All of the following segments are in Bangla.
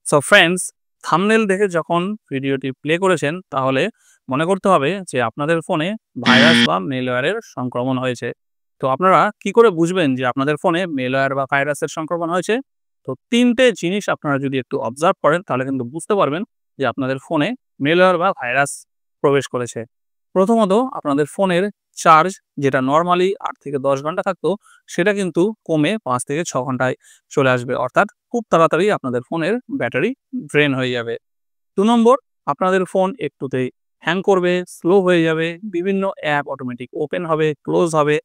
সো ফ্রেন্ডস, থাম্বনেল দেখে যখন ভিডিওটি প্লে করেছেন তাহলে মনে করতে হবে যে আপনাদের ফোনে ভাইরাস বা মেলওয়্যারের সংক্রমণ হয়েছে। তো আপনারা কি করে বুঝবেন যে আপনাদের ফোনে মেলওয়্যার বা ভাইরাসের সংক্রমণ হয়েছে? তো ৩ টে জিনিস আপনারা যদি একটু অবজার্ভ করেন তাহলে কিন্তু বুঝতে পারবেন যে আপনাদের ফোনে মেলওয়্যার বা ভাইরাস প্রবেশ করেছে। প্রথমত, আপনাদের ফোনের চার্জ যেটা নরমালি ৮ থেকে ১০ ঘন্টা থাকতো সেটা কিন্তু কমে ৫ থেকে ৬ ঘন্টায় চলে আসবে। অর্থাৎ খুব তাড়াতাড়ি আপনাদের ফোনের ব্যাটারি ড্রেন হয়ে যাবে। ২ নম্বর, আপনাদের ফোন একটুতেই হ্যাং করবে, স্লো হয়ে যাবে, বিভিন্ন অ্যাপ অটোমেটিক ওপেন হবে, ক্লোজ হবে,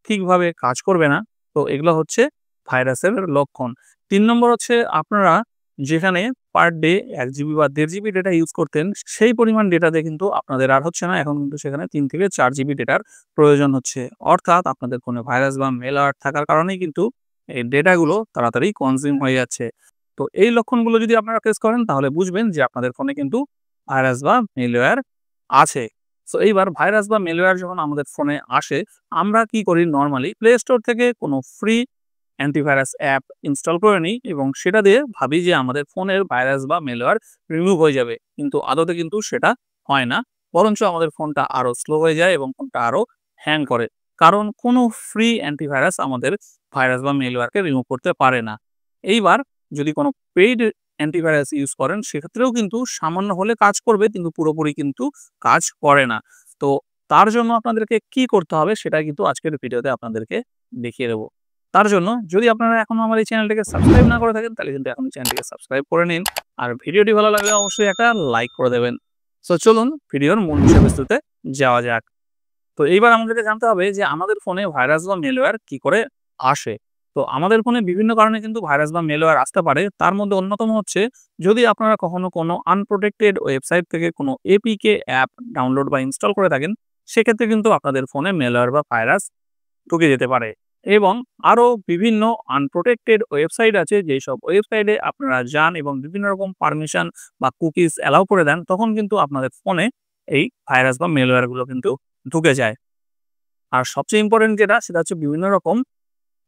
ঠিকভাবে কাজ করবে না। তো এগুলো হচ্ছে ভাইরাসের লক্ষণ। ৩ নম্বর হচ্ছে আপনারা যেখানে পার ডে ১ জিবি বা ১.৫ জিবি ডেটা ইউজ করতেন, সেই পরিমাণ ডেটাতে কিন্তু আপনাদের আর হচ্ছে না। এখন কিন্তু সেখানে ৩ থেকে ৪ জিবি ডেটার প্রয়োজন হচ্ছে। অর্থাৎ আপনাদের ফোনে ভাইরাস বা মেলওয়্যার থাকার কারণেই কিন্তু এই ডেটাগুলো তাড়াতাড়ি কনজিউম হয়ে যাচ্ছে। তো এই লক্ষণগুলো যদি আপনারা ফেস করেন তাহলে বুঝবেন যে আপনাদের ফোনে কিন্তু ভাইরাস বা মেলওয়্যার আছে। সো এইবার ভাইরাস বা মেলওয়্যার যখন আমাদের ফোনে আসে, আমরা কি করি নরমালি প্লে স্টোর থেকে কোনো ফ্রি অ্যান্টিভাইরাস অ্যাপ ইনস্টল করে নিই এবং সেটা দিয়ে ভাবি যে আমাদের ফোনের ভাইরাস বা মেলওয়্যার রিমুভ হয়ে যাবে। কিন্তু আদতে কিন্তু সেটা হয় না। বরঞ্চ আমাদের ফোনটা আরো স্লো হয়ে যায় এবং ফোনটা আরো হ্যাং করে। কারণ কোনো ফ্রি অ্যান্টিভাইরাস আমাদের ভাইরাস বা মেলওয়্যারকে রিমুভ করতে পারে না। এইবার যদি কোনো পেইড অ্যান্টিভাইরাস ইউজ করেন সেক্ষেত্রেও কিন্তু সামান্য হলে কাজ করবে, কিন্তু পুরোপুরি কিন্তু কাজ করে না। তো তার জন্য আপনাদেরকে কি করতে হবে সেটা কিন্তু আজকের ভিডিওতে আপনাদেরকে দেখিয়ে দেবো। তার জন্য যদি আপনারা এখনো আমার এই চ্যানেলটিকে সাবস্ক্রাইব না করে থাকেন তাহলে কিন্তু এখন চ্যানেলটিকে সাবস্ক্রাইব করে নিন। আর ভিডিওটি ভালো লাগলে অবশ্যই একটা লাইক করে দেবেন। সো চলুন ভিডিওর মূল বিষয়বস্তুতে যাওয়া যাক। তো এইবার আমাদেরকে জানতে হবে যে আমাদের ফোনে ভাইরাস বা মেলওয়্যার কি করে আসে। তো আমাদের ফোনে বিভিন্ন কারণে কিন্তু ভাইরাস বা মেলওয়্যার আসতে পারে। তার মধ্যে অন্যতম হচ্ছে যদি আপনারা কখনো কোনো আনপ্রোটেক্টেড ওয়েবসাইট থেকে কোনো এপিকে অ্যাপ ডাউনলোড বা ইনস্টল করে থাকেন, সেক্ষেত্রে কিন্তু আপনাদের ফোনে মেলওয়্যার বা ভাইরাস ঢুকে যেতে পারে। এবং আরও বিভিন্ন আনপ্রোটেক্টেড ওয়েবসাইট আছে যেসব ওয়েবসাইটে আপনারা যান এবং বিভিন্ন রকম পারমিশন বা কুকিজ অ্যালাউ করে দেন, তখন কিন্তু আপনাদের ফোনে এই ভাইরাস বা মেলওয়্যারগুলো কিন্তু ঢুকে যায়। আর সবচেয়ে ইম্পর্টেন্ট যেটা সেটা হচ্ছে বিভিন্ন রকম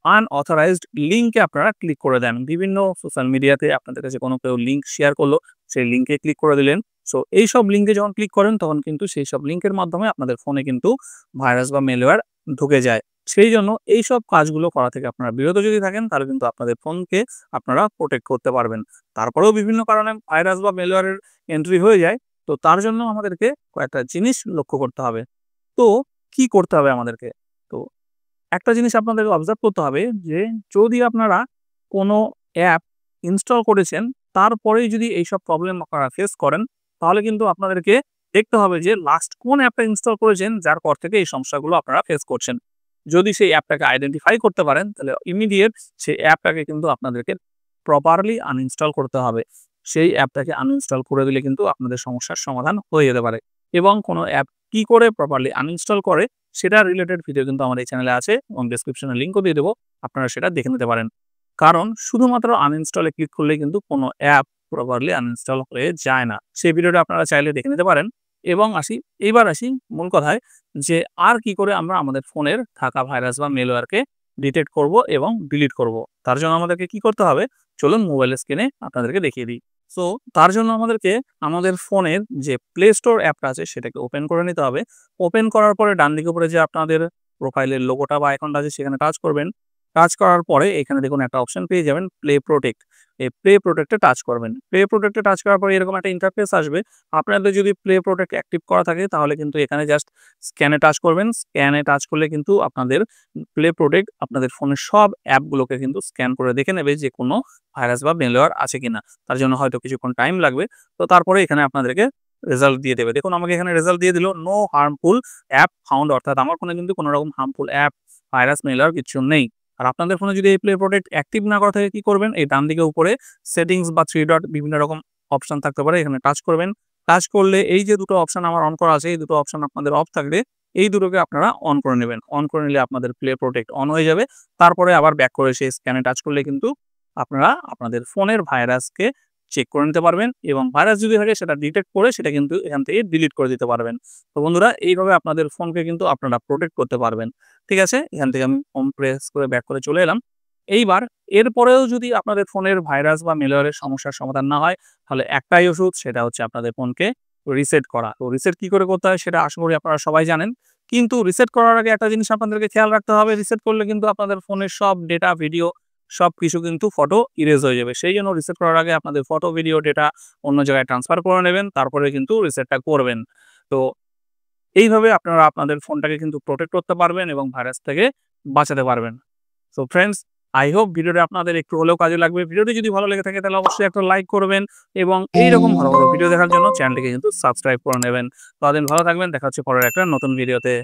আনঅথরাইজড লিঙ্কে আপনারা ক্লিক করে দেন। বিভিন্ন সোশ্যাল মিডিয়াতে আপনাদের কাছে কোনো কেউ লিঙ্ক শেয়ার করলো, সেই লিঙ্কে ক্লিক করে দিলেন। সো এইসব লিঙ্কে যখন ক্লিক করেন তখন কিন্তু সেই সব লিঙ্কের মাধ্যমে আপনাদের ফোনে কিন্তু ভাইরাস বা মেলওয়্যার ঢুকে যায়। সেই জন্য এইসব কাজগুলো করা থেকে আপনারা বিরত যদি থাকেন তাহলে কিন্তু আপনাদের ফোনকে আপনারা প্রোটেক্ট করতে পারবেন। তারপরেও বিভিন্ন কারণে ভাইরাস বা মেলওয়্যারের এন্ট্রি হয়ে যায়। তো তার জন্য আমাদেরকে কয়েকটা জিনিস লক্ষ্য করতে হবে। তো কি করতে হবে আমাদেরকে? তো একটা জিনিস আপনাদেরকে অবজার্ভ করতে হবে যে যদি আপনারা কোনো অ্যাপ ইনস্টল করেছেন, তারপরেই যদি এইসব প্রবলেম আপনারা ফেস করেন, তাহলে কিন্তু আপনাদেরকে দেখতে হবে যে লাস্ট কোন অ্যাপটা ইনস্টল করেছেন যার পর থেকে এই সমস্যাগুলো আপনারা ফেস করছেন। যদি সেই অ্যাপটাকে আইডেন্টিফাই করতে পারেন তাহলে ইমিডিয়েট সেই অ্যাপটাকে কিন্তু আপনাদেরকে প্রপারলি আনইনস্টল করতে হবে। সেই অ্যাপটাকে আনইনস্টল করে দিলে কিন্তু আপনাদের সমস্যার সমাধান হয়ে যেতে পারে। এবং কোনো অ্যাপ কি করে প্রপারলি আনইনস্টল করে সেটা রিলেটেড ভিডিও কিন্তু আমার এই চ্যানেলে আছে এবং ডেসক্রিপশনে লিঙ্কও দিয়ে দেবো। আপনারা সেটা দেখে নিতে পারেন। কারণ শুধুমাত্র আনইনস্টলে ক্লিক করলেই কিন্তু কোনো অ্যাপ প্রপারলি আনইনস্টল হয়ে যায় না। সেই ভিডিওটা আপনারা চাইলে দেখে নিতে পারেন। এবং এইবার আসি মূল কথায় যে আর কি করে আমরা আমাদের ফোনের থাকা ভাইরাস বা মেলওয়্যারকে ডিটেক্ট করব এবং ডিলিট করব। তার জন্য আমাদেরকে কি করতে হবে? চলুন মোবাইলের স্ক্রিনে আপনাদেরকে দেখিয়ে দিই। সো তার জন্য আমাদেরকে আমাদের ফোনের যে প্লে স্টোর অ্যাপটা আছে সেটাকে ওপেন করে নিতে হবে। ওপেন করার পরে ডানদিকে উপরে যে আপনাদের প্রোফাইলের লোগোটা বা আইকনটা আছে সেখানে টাচ করবেন। টাচ করার পরে এখানে দেখুন একটা অপশন পেয়ে যাবেন প্লে প্রোটেক্ট। এই প্লে প্রোটেক্টে টাচ করবেন। প্লে প্রোটেক্টে টাচ করার পরে এরকম একটা ইন্টারফেস আসবে। আপনাদের যদি প্লে প্রোটেক্ট অ্যাক্টিভ করা থাকে তাহলে কিন্তু এখানে জাস্ট স্ক্যানে টাচ করবেন। স্ক্যানে টাচ করলে কিন্তু আপনাদের প্লে প্রোটেক্ট আপনাদের ফোনের সব অ্যাপগুলোকে কিন্তু স্ক্যান করে দেখে নেবে যে কোনো ভাইরাস বা মেলওয়্যার আছে কিনা। তার জন্য হয়তো কিছুক্ষণ টাইম লাগবে। তো তারপরে এখানে আপনাদেরকে রেজাল্ট দিয়ে দেবে। দেখুন আমাকে এখানে রেজাল্ট দিয়ে দিল নো হার্মফুল অ্যাপ ফাউন্ড, অর্থাৎ আমার ফোনে কিন্তু কোনো রকম হার্মফুল অ্যাপ, ভাইরাস, মেলওয়্যার কিচ্ছু নেই। আর আপনাদের ফোনে যদি এই প্লে প্রোটেক্ট অ্যাক্টিভ না করা থাকে কি করবেন? এই ডান দিকে উপরে সেটিংস বা 3 ডট বিভিন্ন রকম অপশন থাকতে পারে, এখানে টাচ করবেন। টাচ করলে এই যে দুটো অপশন আমার অন করা আছে এই দুটো অপশন আপনাদের অফ থাকবে। এই দুটোকে আপনারা অন করে নেবেন। অন করে নিলে আপনাদের প্লে প্রোটেক্ট অন হয়ে যাবে। তারপরে আবার ব্যাক করে সেই স্ক্যানে টাচ করলে কিন্তু আপনারা আপনাদের ফোনের ভাইরাসকে চেক করে নিতে পারবেন এবং ভাইরাস যদি থাকে সেটা ডিটেক্ট করে সেটা কিন্তু এখান থেকে ডিলিট করে দিতে পারবেন। তো বন্ধুরা এইভাবে আপনাদের ফোনকে কিন্তু আপনারা প্রোটেক্ট করতে পারবেন। ঠিক আছে? এখান থেকে আমি হোম প্রেস করে ব্যাক করে চলে এলাম। এইবার এরপরেও যদি আপনাদের ফোনের ভাইরাস বা ম্যালওয়্যারের সমস্যার সমাধান না হয়, তাহলে একটাই ওষুধ, সেটা হচ্ছে আপনাদের ফোনকে রিসেট করা। তো রিসেট কি করে করতে হয় সেটা আশা করি আপনারা সবাই জানেন। কিন্তু রিসেট করার আগে একটা জিনিস আপনাদেরকে খেয়াল রাখতে হবে, রিসেট করলে কিন্তু আপনাদের ফোনের সব ডেটা, ভিডিও সবকিছু কিন্তু ফটো ইরেজ হয়ে যাবে। সেই জন্য রিসেট করার আগে আপনাদের ফটো, ভিডিও, ডেটা অন্য জায়গায় ট্রান্সফার করে নেবেন। তারপরে কিন্তু রিসেটটা করবেন। তো এইভাবে আপনারা আপনাদের ফোনটাকে কিন্তু প্রোটেক্ট করতে পারবেন এবং ভাইরাস থেকে বাঁচাতে পারবেন। সো ফ্রেন্ডস, আই হোপ ভিডিওটা আপনাদের একটু হলেও কাজে লাগবে। ভিডিওটি যদি ভালো লেগে থাকে তাহলে অবশ্যই একটা লাইক করবেন এবং এইরকম ভালো, ভালো ভিডিও দেখার জন্য চ্যানেলটিকে কিন্তু সাবস্ক্রাইব করে নেবেন। ততদিন ভালো থাকবেন। দেখা হচ্ছে পরের একটা নতুন ভিডিওতে।